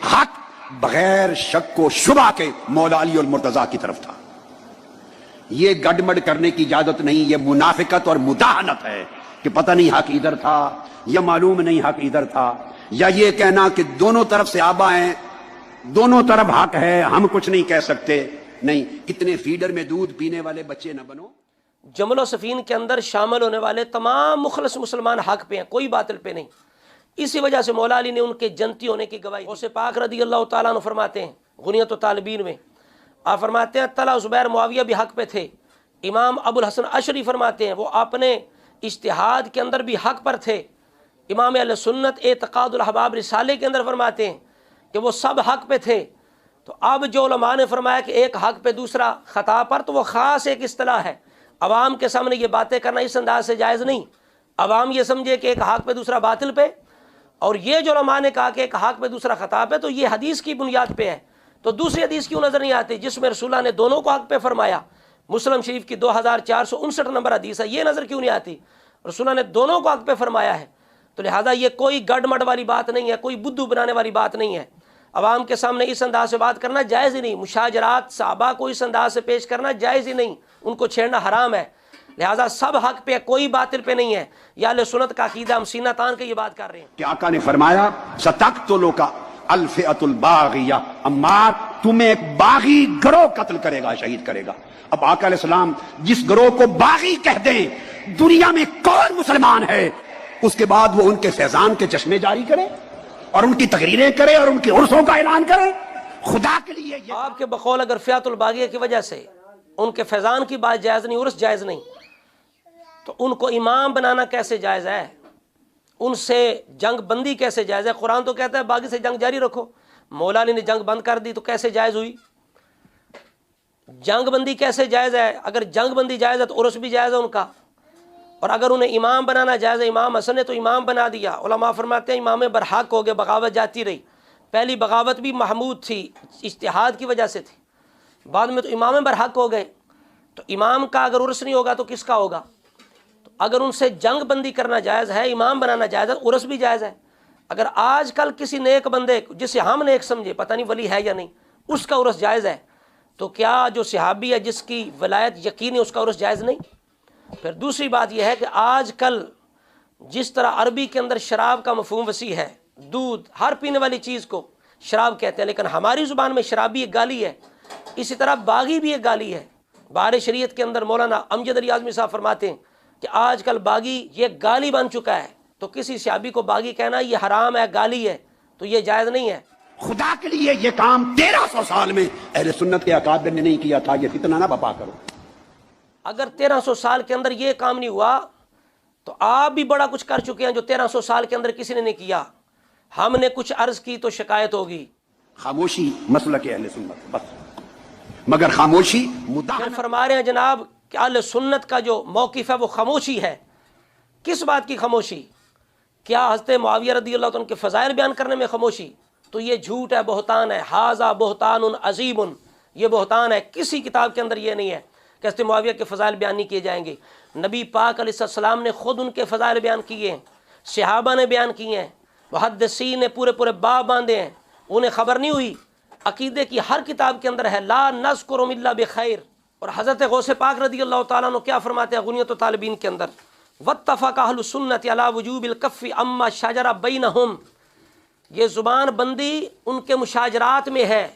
حق بغیر شک و شبہ کے مولا علی المرتضیٰ کی طرف تھا. یہ گڈمڈ کرنے کی اجازت نہیں. یہ منافقت اور مداہنت ہے کہ پتہ نہیں حق ادھر تھا یا معلوم نہیں حق ادھر تھا, یا یہ کہنا کہ دونوں طرف صحابہ ہیں, دونوں طرف حق ہے, ہم کچھ نہیں کہہ سکتے. نہیں, اتنے فیڈر میں دودھ پینے والے بچے نہ بنو. جمل و صفین کے اندر شامل ہونے والے تمام مخلص مسلمان حق پہ ہیں, کوئی باطل پہ نہیں. اسی وجہ سے مولا علی نے ان کے جنتی ہونے کی گواہی. غوث پاک رضی اللہ تعالیٰ عنہ فرماتے ہیں غنیت و طالبین میں, آپ فرماتے ہیں طلحہ زبیر معاویہ بھی حق پہ تھے. امام ابو الحسن اشری فرماتے ہیں وہ اپنے اجتہاد کے اندر بھی حق پر تھے. امام اہل سنت اعتقاد الاحباب رسالے کے اندر فرماتے ہیں کہ وہ سب حق پہ تھے. تو اب جو علماء نے فرمایا کہ ایک حق پہ دوسرا خطا پر, تو وہ خاص ایک اصطلاح ہے. عوام کے سامنے یہ باتیں کرنا اس انداز سے جائز نہیں. عوام یہ سمجھے کہ ایک حق پہ دوسرا باطل پہ, اور یہ جو علماء نے کہا کہ ایک حق پہ دوسرا خطا پہ, تو یہ حدیث کی بنیاد پہ ہے. تو دوسری حدیث کیوں نظر نہیں آتی جس میں رسول اللہ نے دونوں کو حق پہ فرمایا؟ مسلم شریف کی 2459 نمبر حدیث ہے, یہ نظر کیوں نہیں آتی؟ رسول اللہ نے دونوں کو حق پہ فرمایا ہے. تو لہٰذا یہ کوئی گڑ مڈ والی بات نہیں ہے, کوئی بدھو بنانے والی بات نہیں ہے. عوام کے سامنے اس انداز سے بات کرنا جائز ہی نہیں. مشاجرات صحابہ کو اس انداز سے پیش کرنا جائز ہی نہیں, ان کو چھیڑنا حرام ہے. لہٰذا سب حق پہ, کوئی باطل پہ نہیں ہے. یا اہل سنت کا عقیدہ, ہم سینہ تان کے یہ بات کر رہے ہیں کہ آقا نے فرمایا ستقتلک الفئۃ الباغیہ, عمار تمہیں ایک باغی گروہ قتل کرے گا, شہید کرے گا. اب آقا علیہ السلام جس گروہ کو باغی کہہ دیں, دنیا میں کون مسلمان ہے اس کے بعد وہ ان کے فیضان کے چشمے جاری کرے اور ان کی تقریریں کرے اور ان کی عرسوں کا اعلان کرے؟ خدا کے لیے یہ آپ کے بقول اگر فئۃ الباغیہ کی وجہ سے ان کے فیضان کی بات جائز نہیں, عرس جائز نہیں, تو ان کو امام بنانا کیسے جائز ہے؟ ان سے جنگ بندی کیسے جائز ہے؟ قرآن تو کہتا ہے باغی سے جنگ جاری رکھو. مولا علی نے جنگ بند کر دی تو کیسے جائز ہوئی؟ جنگ بندی کیسے جائز ہے؟ اگر جنگ بندی جائز ہے تو عرس بھی جائز ہے ان کا. اور اگر انہیں امام بنانا جائز ہے, امام حسن نے تو امام بنا دیا. علماء فرماتے ہیں امام برحق ہو گئے, بغاوت جاتی رہی. پہلی بغاوت بھی محمود تھی, اجتہاد کی وجہ سے تھی, بعد میں تو امام برحق ہو گئے. تو امام کا اگر عرس نہیں ہوگا تو کس کا ہوگا؟ تو اگر ان سے جنگ بندی کرنا جائز ہے, امام بنانا جائز ہے, عرس بھی جائز ہے. اگر آج کل کسی نیک بندے جسے ہم نیک سمجھے, پتہ نہیں ولی ہے یا نہیں, اس کا عرس جائز ہے, تو کیا جو صحابی ہے جس کی ولایت یقینی اس کا عرس جائز نہیں؟ پھر دوسری بات یہ ہے کہ آج کل جس طرح عربی کے اندر شراب کا مفہوم وسیع ہے, دودھ ہر پینے والی چیز کو شراب کہتے ہیں, لیکن ہماری زبان میں شرابی ایک گالی ہے, اسی طرح باغی بھی ایک گالی ہے. بہار شریعت کے اندر مولانا امجد علی اعظمی صاحب فرماتے ہیں کہ آج کل باغی یہ گالی بن چکا ہے, تو کسی صحابی کو باغی کہنا یہ حرام ہے, گالی ہے, تو یہ جائز نہیں ہے. خدا کے لیے یہ کام 1300 سال میں اہل سنت کے اکابر نے نہیں کیا تھا. یہ فتنہ نہ بپا کرو. اگر 1300 سال کے اندر یہ کام نہیں ہوا تو آپ بھی بڑا کچھ کر چکے ہیں جو 1300 سال کے اندر کسی نے نہیں کیا. ہم نے کچھ عرض کی تو شکایت ہوگی. خاموشی مسلک اہل سنت بس, مگر خاموشی پھر فرما رہے ہیں جناب کہ اہل سنت کا جو موقف ہے وہ خاموشی ہے. کس بات کی خاموشی؟ کیا حضرت معاویہ رضی اللہ عنہ کے فضائل بیان کرنے میں خاموشی؟ تو یہ جھوٹ ہے, بہتان ہے. ھذا بہتان عظیم, یہ بہتان ہے. کسی کتاب کے اندر یہ نہیں ہے کہ حضرت معاویہ کے فضائل بیان نہیں کیے جائیں گے. نبی پاک علیہ السلام نے خود ان کے فضائل بیان کیے ہیں, صحابہ نے بیان کیے ہیں, محدثین نے پورے پورے باب باندھے ہیں. انہیں خبر نہیں ہوئی؟ عقیدے کی ہر کتاب کے اندر ہے لا نذکر الا بخیر. اور حضرت غوث پاک رضی اللہ تعالیٰ عنہ کیا فرماتے ہیں غنیت و طالبین کے اندر؟ واتفق اہل السنۃ علی وجوب الکف عما شجر بینہم. یہ زبان بندی ان کے مشاجرات میں ہے.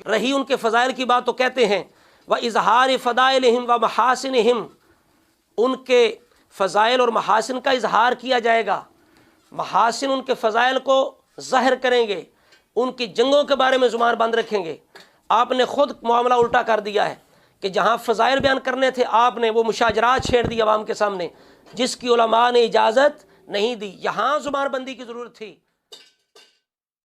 رہی ان کے فضائل کی بات تو کہتے ہیں وَإِظْهَارِ فَضَائِلِهِمْ وَمَحَاسِنِهِمْ, ان کے فضائل اور محاسن کا اظہار کیا جائے گا. محاسن ان کے فضائل کو ظاہر کریں گے, ان کی جنگوں کے بارے میں زبان بند رکھیں گے. آپ نے خود معاملہ الٹا کر دیا ہے کہ جہاں فضائل بیان کرنے تھے آپ نے وہ مشاجرات چھیڑ دی عوام کے سامنے, جس کی علماء نے اجازت نہیں دی. یہاں زبان بندی کی ضرورت تھی.